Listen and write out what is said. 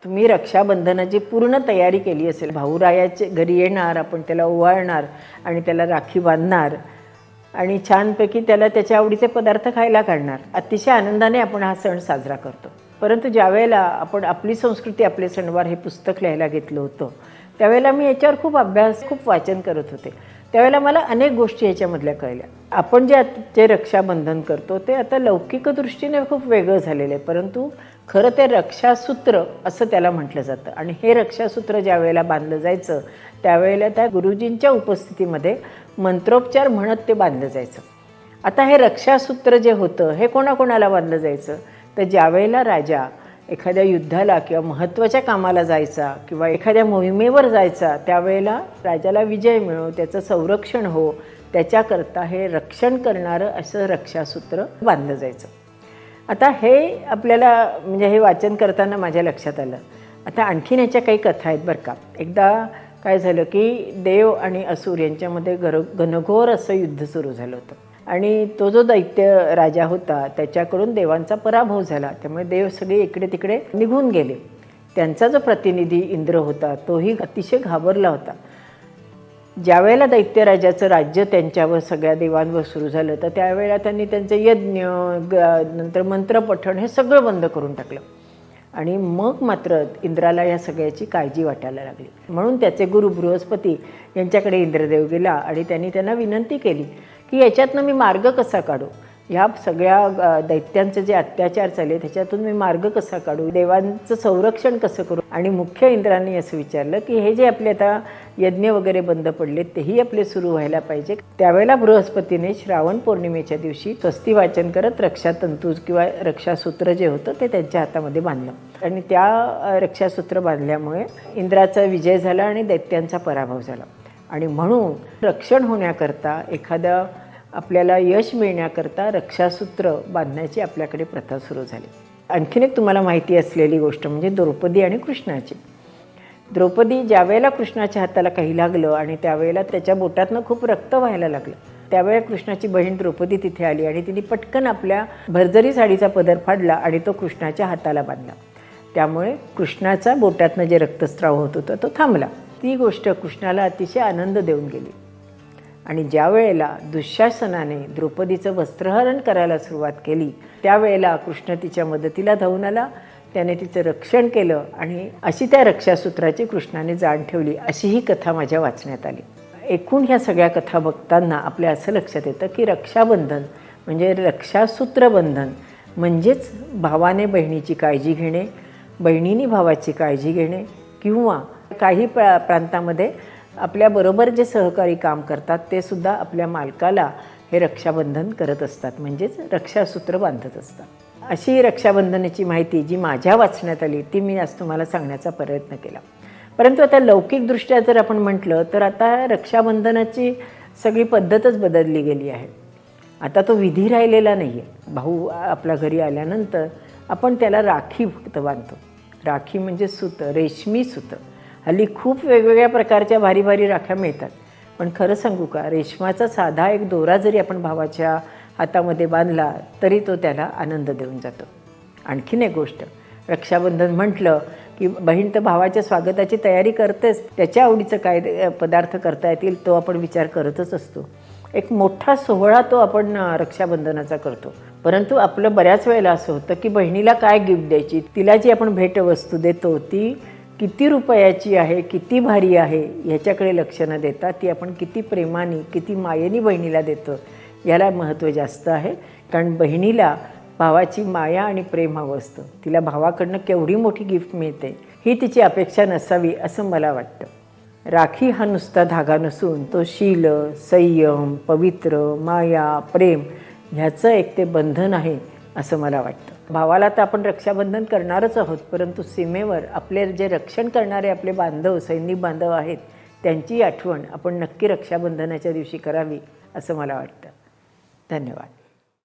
तुम्ही रक्षाबंधनाची पूर्ण तयारी केली असेल, भाऊरायाचे घरी येणार, आपण त्याला ओवाळणार आणि त्याला राखी बांधणार आणि छानपैकी त्याला त्याच्या आवडीचे पदार्थ खायला काढणार, अतिशय आनंदाने आपण हा सण साजरा करतो. परंतु ज्यावेळेला आपण आपली संस्कृती आपले सणवार हे पुस्तक लिहायला घेतलं होतं, त्यावेळेला मी याच्यावर खूप अभ्यास, खूप वाचन करत होते. त्यावेळेला मला अनेक गोष्टी याच्यामधल्या कळल्या. आपण जे रक्षाबंधन करतो ते आता लौकिक दृष्टीने खूप वेगळं झालेलं आहे, परंतु खरं ते रक्षासूत्र असं त्याला म्हटलं जातं. आणि हे रक्षासूत्र ज्या वेळेला बांधलं जायचं त्यावेळेला त्या गुरुजींच्या उपस्थितीमध्ये मंत्रोपचार म्हणत ते बांधलं जायचं. आता हे रक्षासूत्र जे होतं हे कोणाकोणाला बांधलं जायचं, तर ज्यावेळेला राजा एखाद्या युद्धाला किंवा महत्त्वाच्या कामाला जायचा किंवा एखाद्या मोहिमेवर जायचा, त्यावेळेला राजाला विजय मिळो, त्याचं संरक्षण हो, त्याच्याकरता हे रक्षण करणारं असं रक्षासूत्र बांधलं जायचं. आता हे आपल्याला म्हणजे हे वाचन करताना माझ्या लक्षात आलं. आता आणखीन याच्या काही कथा आहेत बरं का. एकदा काय झालं की देव आणि असुर यांच्यामध्ये घनघोर असं युद्ध सुरू झालं होतं आणि तो जो दैत्य राजा होता त्याच्याकडून देवांचा पराभव झाला. त्यामुळे देव सगळे इकडे तिकडे निघून गेले. त्यांचा जो प्रतिनिधी इंद्र होता तोही अतिशय घाबरला होता. ज्यावेळेला दैत्यराजाचं राज्य त्यांच्यावर सगळ्या देवांवर सुरू झालं तर त्यावेळेला त्यांनी त्यांचे यज्ञ नंतर मंत्रपठण हे सगळं बंद करून टाकलं. आणि मग मात्र इंद्राला या सगळ्याची काळजी वाटायला लागली. म्हणून त्याचे गुरु बृहस्पती यांच्याकडे इंद्रदेव गेला आणि त्यांनी त्यांना विनंती केली की याच्यातनं मी मार्ग कसा काढू, ह्या सगळ्या दैत्यांचे जे अत्याचार चालले त्याच्यातून मी मार्ग कसा काढू, देवांचं संरक्षण कसं करू. आणि मुख्य इंद्रांनी असं विचारलं की हे जे आपले आता यज्ञ वगैरे बंद पडले तेही आपले सुरू व्हायला पाहिजे. त्यावेळेला बृहस्पतीने श्रावण पौर्णिमेच्या दिवशी स्वस्ती वाचन करत रक्षातंतू किंवा रक्षासूत्र जे होतं ते त्यांच्या हातामध्ये बांधलं आणि त्या रक्षासूत्र बांधल्यामुळे इंद्राचा विजय झाला आणि दैत्यांचा पराभव झाला. आणि म्हणून रक्षण होण्याकरता एखादा आपल्याला यश मिळण्याकरता रक्षासूत्र बांधण्याची आपल्याकडे प्रथा सुरू झाली. आणखीन एक तुम्हाला माहिती असलेली गोष्ट म्हणजे द्रौपदी आणि कृष्णाची. द्रौपदी ज्यावेळेला कृष्णाच्या हाताला काही लागलं आणि त्यावेळेला त्याच्या बोटातनं खूप रक्त व्हायला लागलं, त्यावेळेला कृष्णाची बहीण द्रौपदी तिथे आली आणि तिने पटकन आपल्या भरजरी साडीचा पदर फाडला आणि तो कृष्णाच्या हाताला बांधला. त्यामुळे कृष्णाचा बोटातनं जे रक्तस्राव होत होता तो थांबला. ती गोष्ट कृष्णाला अतिशय आनंद देऊन गेली. आणि ज्या वेळेला दुःशासनाने द्रौपदीचं वस्त्रहरण करायला सुरुवात केली त्यावेळेला कृष्ण तिच्या मदतीला धावून आला. त्याने तिचं रक्षण केलं आणि अशी त्या रक्षासूत्राची कृष्णाने जाण ठेवली, अशी ही कथा माझ्या वाचण्यात आली. एकूण ह्या सगळ्या कथा बघताना आपल्या असं लक्षात येतं की रक्षाबंधन म्हणजे रक्षासूत्र बंधन म्हणजेच भावाने बहिणीची काळजी घेणे, बहिणीने भावाची काळजी घेणे किंवा काही प्रांतामध्ये आपल्याबरोबर जे सहकारी काम करतात ते सुद्धा आपल्या मालकाला हे रक्षाबंधन करत असतात, म्हणजेच रक्षासूत्र बांधत असतात. अशी रक्षाबंधनाची माहिती जी माझ्या वाचण्यात आली ती मी आज तुम्हाला सांगण्याचा प्रयत्न केला. परंतु आता लौकिकदृष्ट्या जर आपण म्हटलं तर आता रक्षाबंधनाची सगळी पद्धतच बदलली गेली आहे. आता तो विधी राहिलेला नाही आहे. भाऊ आपल्या घरी आल्यानंतर आपण त्याला राखी फक्त बांधतो. राखी म्हणजे सूत, रेशमी सूत. हल्ली खूप वेगवेगळ्या प्रकारच्या भारी भारी राख्या मिळतात, पण खरं सांगू का, रेशमाचा साधा एक दोरा जरी आपण भावाच्या हातामध्ये बांधला तरी तो त्याला आनंद देऊन जातो. आणखीन एक गोष्ट, रक्षाबंधन म्हटलं की बहीण तर भावाच्या स्वागताची तयारी करतेच, त्याच्या आवडीचं काय पदार्थ करता येतील तो आपण विचार करतच असतो. एक मोठा सोहळा तो आपण रक्षाबंधनाचा करतो. परंतु आपलं बऱ्याच वेळेला असं होतं की बहिणीला काय गिफ्ट द्यायची, तिला जी आपण भेटवस्तू देतो ती किती रुपयाची आहे, किती भारी आहे ह्याच्याकडे लक्ष न देता ती आपण किती प्रेमाने किती मायेने बहिणीला देतो याला महत्त्व जास्त आहे. कारण बहिणीला भावाची माया आणि प्रेम हवं असतं. तिला भावाकडनं केवढी मोठी गिफ्ट मिळते ही तिची अपेक्षा नसावी असं मला वाटतं. राखी हा नुसता धागा नसून तो शील, संयम, पवित्र, माया, प्रेम ह्याचं एक ते बंधन आहे असं मला वाटतं. भावाला तर आपण रक्षाबंधन करणारच आहोत, परंतु सीमेवर आपले जे रक्षण करणारे आपले बांधव, सैनिक बांधव आहेत त्यांची आठवण आपण नक्की रक्षाबंधनाच्या दिवशी करावी असं मला वाटतं. धन्यवाद.